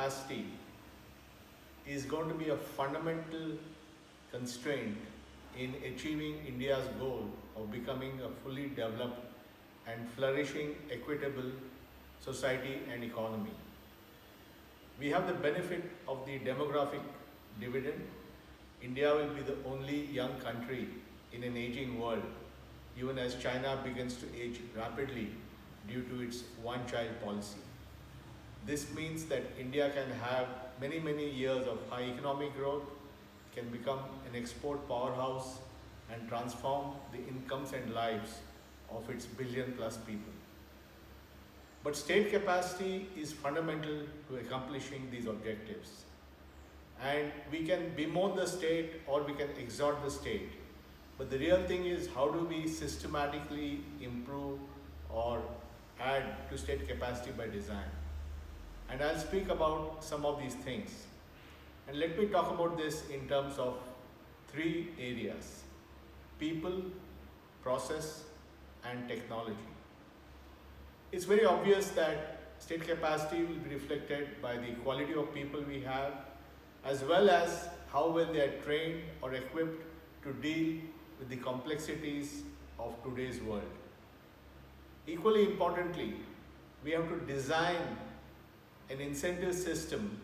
capacity is going to be a fundamental constraint in achieving India's goal of becoming a fully developed and flourishing, equitable society and economy. We have the benefit of the demographic dividend. India will be the only young country in an aging world, even as China begins to age rapidly due to its one-child policy. This means that India can have many years of high economic growth, can become an export powerhouse and transform the incomes and lives of its billion-plus people. But state capacity is fundamental to accomplishing these objectives. And we can bemoan the state or we can exhort the state. But the real thing is, how do we systematically improve or add to state capacity by design? And I'll speak about some of these things. And let me talk about this in terms of three areas: people, process, and technology. It's very obvious that state capacity will be reflected by the quality of people we have, as well as how well they are trained or equipped to deal with the complexities of today's world. Equally importantly, we have to design an incentive system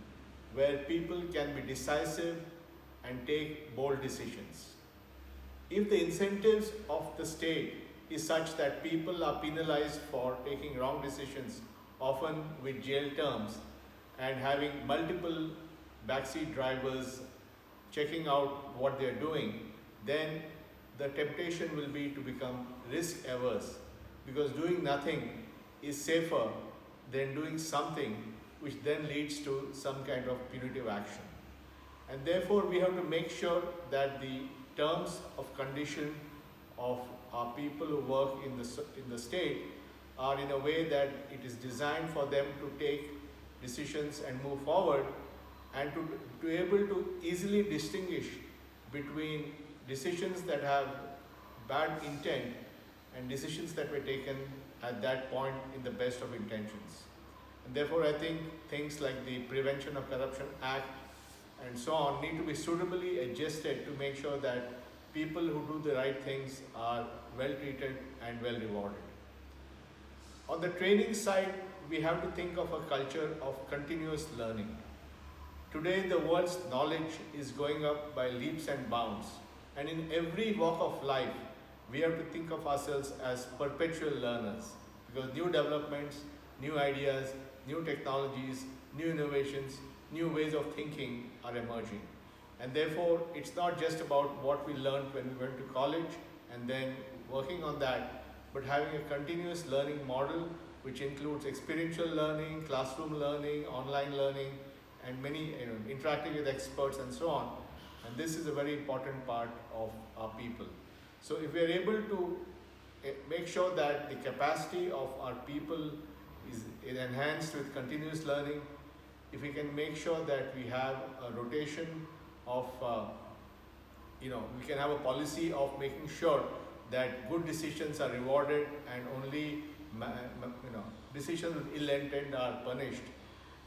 where people can be decisive and take bold decisions. If the incentives of the state is such that people are penalized for taking wrong decisions, often with jail terms, and having multiple backseat drivers checking out what they're doing, then the temptation will be to become risk averse, because doing nothing is safer than doing something which then leads to some kind of punitive action. And therefore we have to make sure that the terms of condition of our people who work in the state are in a way that it is designed for them to take decisions and move forward, and to be able to easily distinguish between decisions that have bad intent and decisions that were taken at that point in the best of intentions. And therefore I think things like the Prevention of Corruption Act and so on need to be suitably adjusted to make sure that people who do the right things are well treated and well rewarded. On the training side, we have to think of a culture of continuous learning. Today, the world's knowledge is going up by leaps and bounds, and in every walk of life, we have to think of ourselves as perpetual learners, because new developments, new ideas, new technologies, new innovations, new ways of thinking are emerging. And therefore, it's not just about what we learned when we went to college and then working on that, but having a continuous learning model which includes experiential learning, classroom learning, online learning, and many interacting with experts and so on. And this is a very important part of our people. So if we are able to make sure that the capacity of our people is enhanced with continuous learning, if we can make sure that we have a rotation of, we can have a policy of making sure that good decisions are rewarded and only decisions with ill intent are punished,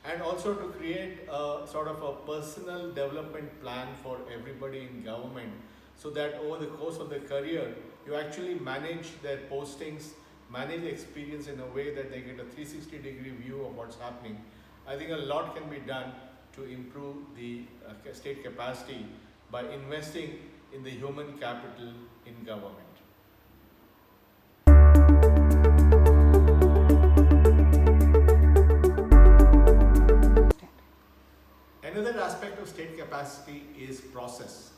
and also to create a sort of a personal development plan for everybody in government, so that over the course of their career, you actually manage their postings, manage experience in a way that they get a 360-degree view of what's happening. I think a lot can be done to improve the state capacity by investing in the human capital in government. Another aspect of state capacity is process.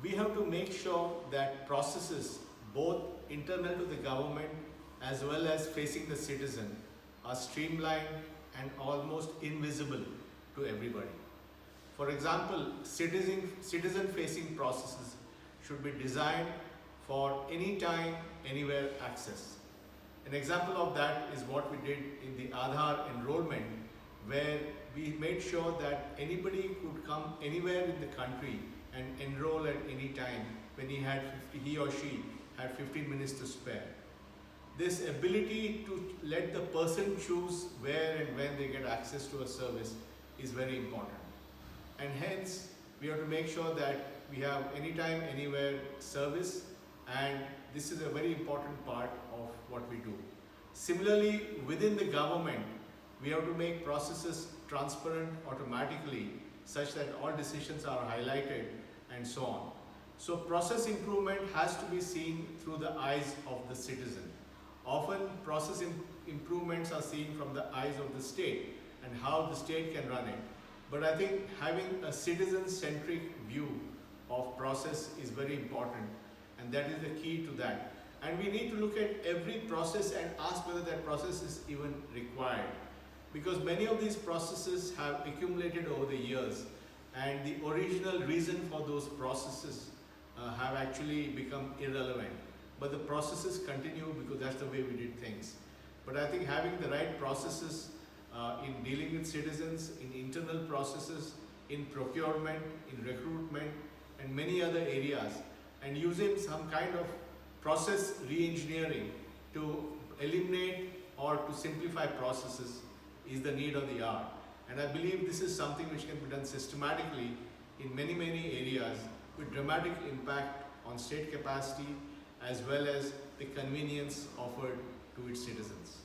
We have to make sure that processes, both internal to the government as well as facing the citizen, are streamlined and almost invisible to everybody. For example, citizen-facing processes should be designed for anytime, anywhere access. An example of that is what we did in the Aadhaar enrollment, where we made sure that anybody could come anywhere in the country and enroll at any time when he or she had 15 minutes to spare. This ability to let the person choose where and when they get access to a service is very important. And hence, we have to make sure that we have anytime, anywhere service, and this is a very important part of what we do. Similarly, within the government, we have to make processes transparent automatically such that all decisions are highlighted and so on. So process improvement has to be seen through the eyes of the citizen. Often process improvements are seen from the eyes of the state and how the state can run it. But I think having a citizen-centric view of process is very important, and that is the key to that. And we need to look at every process and ask whether that process is even required. Because many of these processes have accumulated over the years, and the original reason for those processes have actually become irrelevant. But the processes continue because that's the way we did things. But I think having the right processes in dealing with citizens, in internal processes, in procurement, in recruitment, and many other areas, and using some kind of process re-engineering to eliminate or to simplify processes is the need of the hour. And I believe this is something which can be done systematically in many, many areas with dramatic impact on state capacity as well as the convenience offered to its citizens.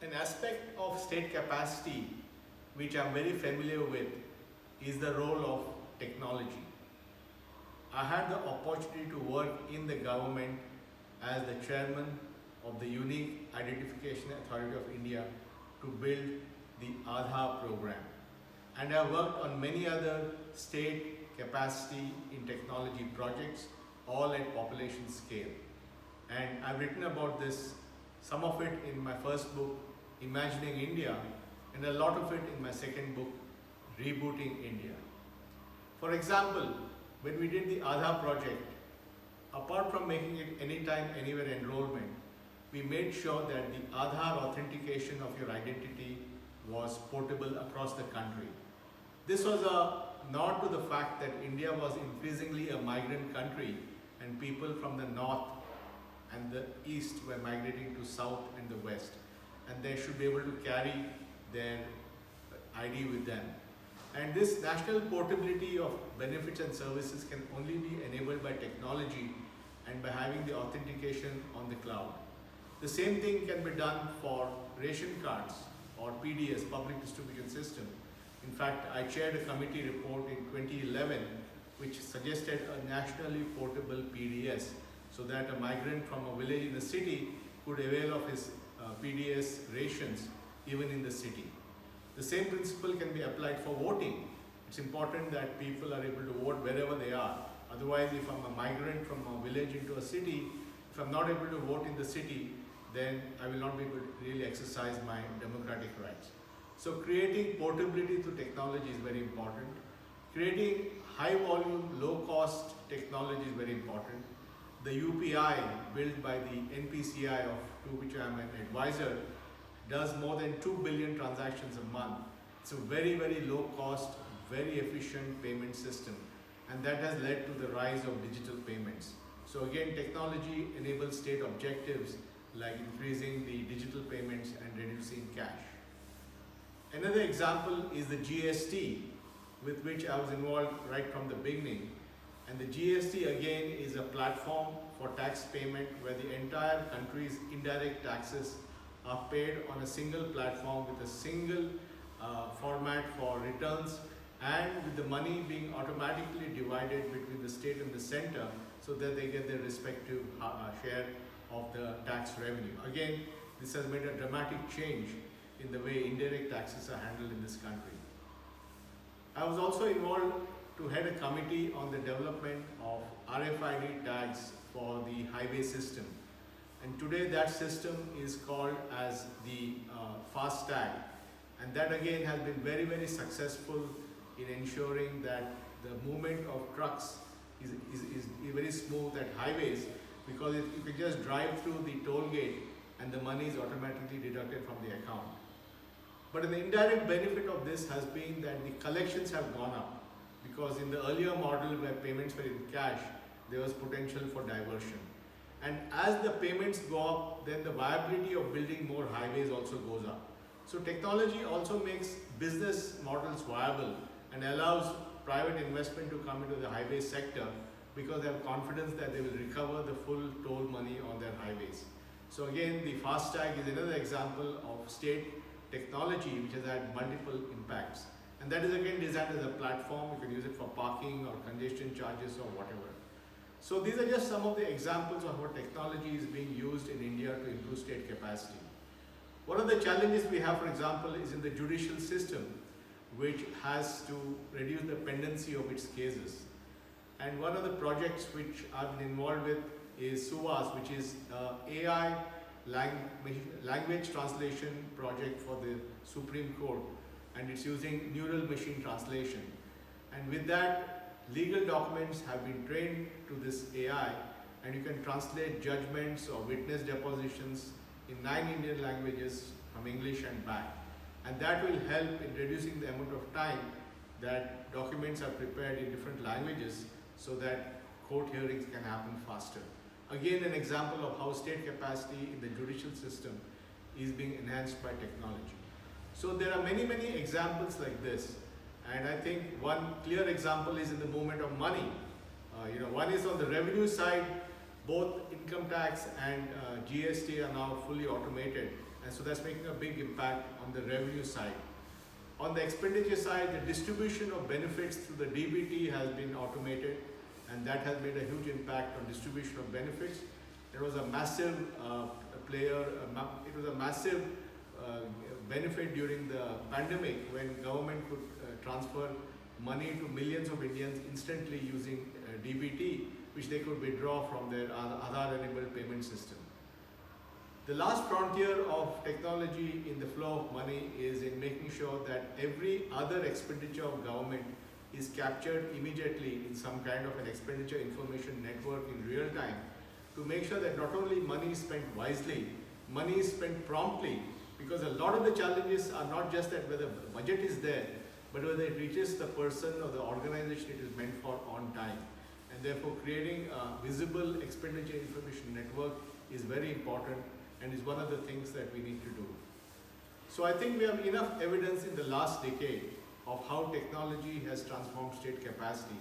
An aspect of state capacity which I am very familiar with is the role of technology. I had the opportunity to work in the government as the chairman of the Unique Identification Authority of India to build the Aadhaar program. And I worked on many other state capacity in technology projects, all at population scale. And I've written about this, some of it in my first book, Imagining India, and a lot of it in my second book, Rebooting India. For example, when we did the Aadhaar project, apart from making it anytime, anywhere enrollment, we made sure that the Aadhaar authentication of your identity was portable across the country. This was a nod to the fact that India was increasingly a migrant country and people from the north and the east were migrating to south and the west, and they should be able to carry their ID with them. And this national portability of benefits and services can only be enabled by technology and by having the authentication on the cloud. The same thing can be done for ration cards or PDS, Public Distribution System. In fact, I chaired a committee report in 2011 which suggested a nationally portable PDS so that a migrant from a village in the city could avail of his PDS rations even in the city. The same principle can be applied for voting. It's important that people are able to vote wherever they are. Otherwise, if I'm a migrant from a village into a city, if I'm not able to vote in the city, then I will not be able to really exercise my democratic rights. So creating portability through technology is very important. Creating high volume, low cost technology is very important. The UPI built by the NPCI, to which I am an advisor, does more than 2 billion transactions a month. It's a very, very low cost, very efficient payment system. And that has led to the rise of digital payments. So again, technology enables state objectives like increasing the digital payments and reducing cash. Another example is the GST, with which I was involved right from the beginning. And the GST again is a platform for tax payment where the entire country's indirect taxes are paid on a single platform with a single format for returns, and with the money being automatically divided between the state and the center so that they get their respective share of the tax revenue. Again, this has made a dramatic change in the way indirect taxes are handled in this country. I was also involved to head a committee on the development of RFID tags for the highway system. And today that system is called as the FASTag. And that again has been very, very successful in ensuring that the movement of trucks is very smooth at highways, because you can just drive through the toll gate and the money is automatically deducted from the account. But an indirect benefit of this has been that the collections have gone up, because in the earlier model where payments were in cash, there was potential for diversion. And as the payments go up, then the viability of building more highways also goes up. So technology also makes business models viable and allows private investment to come into the highway sector because they have confidence that they will recover the full toll money on their highways. So again, the FASTag is another example of state technology which has had multiple impacts. And that is again designed as a platform. You can use it for parking or congestion charges or whatever. So these are just some of the examples of how technology is being used in India to improve state capacity. One of the challenges we have, for example, is in the judicial system, which has to reduce the pendency of its cases. And one of the projects which I've been involved with is SUVAS, which is AI language translation project for the Supreme Court, and it's using neural machine translation. And with that, legal documents have been trained to this AI, and you can translate judgments or witness depositions in 9 Indian languages from English and back. And that will help in reducing the amount of time that documents are prepared in different languages so that court hearings can happen faster. Again, an example of how state capacity in the judicial system is being enhanced by technology. So there are many, many examples like this. And I think one clear example is in the movement of money. One is on the revenue side, both income tax and GST are now fully automated. And so that's making a big impact on the revenue side. On the expenditure side, the distribution of benefits through the DBT has been automated, and that has made a huge impact on distribution of benefits. It was a massive benefit during the pandemic when government could transfer money to millions of Indians instantly using DBT, which they could withdraw from their Aadhaar-enabled payment system. The last frontier of technology in the flow of money is in making sure that every other expenditure of government is captured immediately in some kind of an expenditure information network in real time to make sure that not only money is spent wisely, money is spent promptly, because a lot of the challenges are not just that whether the budget is there, but whether it reaches the person or the organization it is meant for on time. And therefore creating a visible expenditure information network is very important and is one of the things that we need to do. So I think we have enough evidence in the last decade of how technology has transformed state capacity.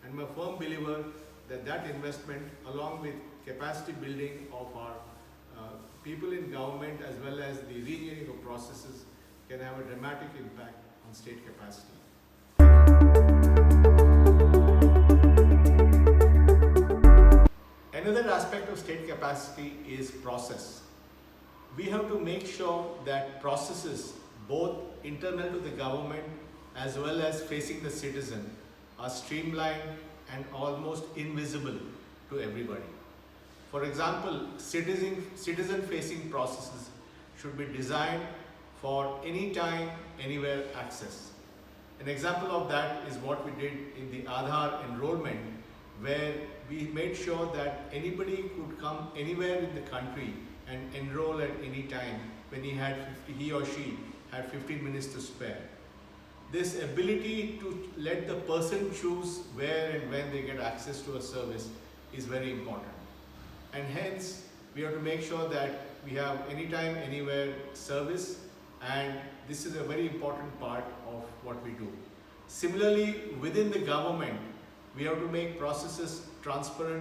And I'm a firm believer that that investment, along with capacity building of our people in government as well as the re-engineering of processes, can have a dramatic impact on state capacity. Another aspect of state capacity is process. We have to make sure that processes, both internal to the government as well as facing the citizen, are streamlined and almost invisible to everybody. For example, citizen-facing processes should be designed for anytime, anywhere access. An example of that is what we did in the Aadhaar enrollment, where we made sure that anybody could come anywhere in the country and enroll at any time when he or she had 15 minutes to spare. This ability to let the person choose where and when they get access to a service is very important. And hence, we have to make sure that we have anytime, anywhere service, and this is a very important part of what we do. Similarly, within the government, we have to make processes transparent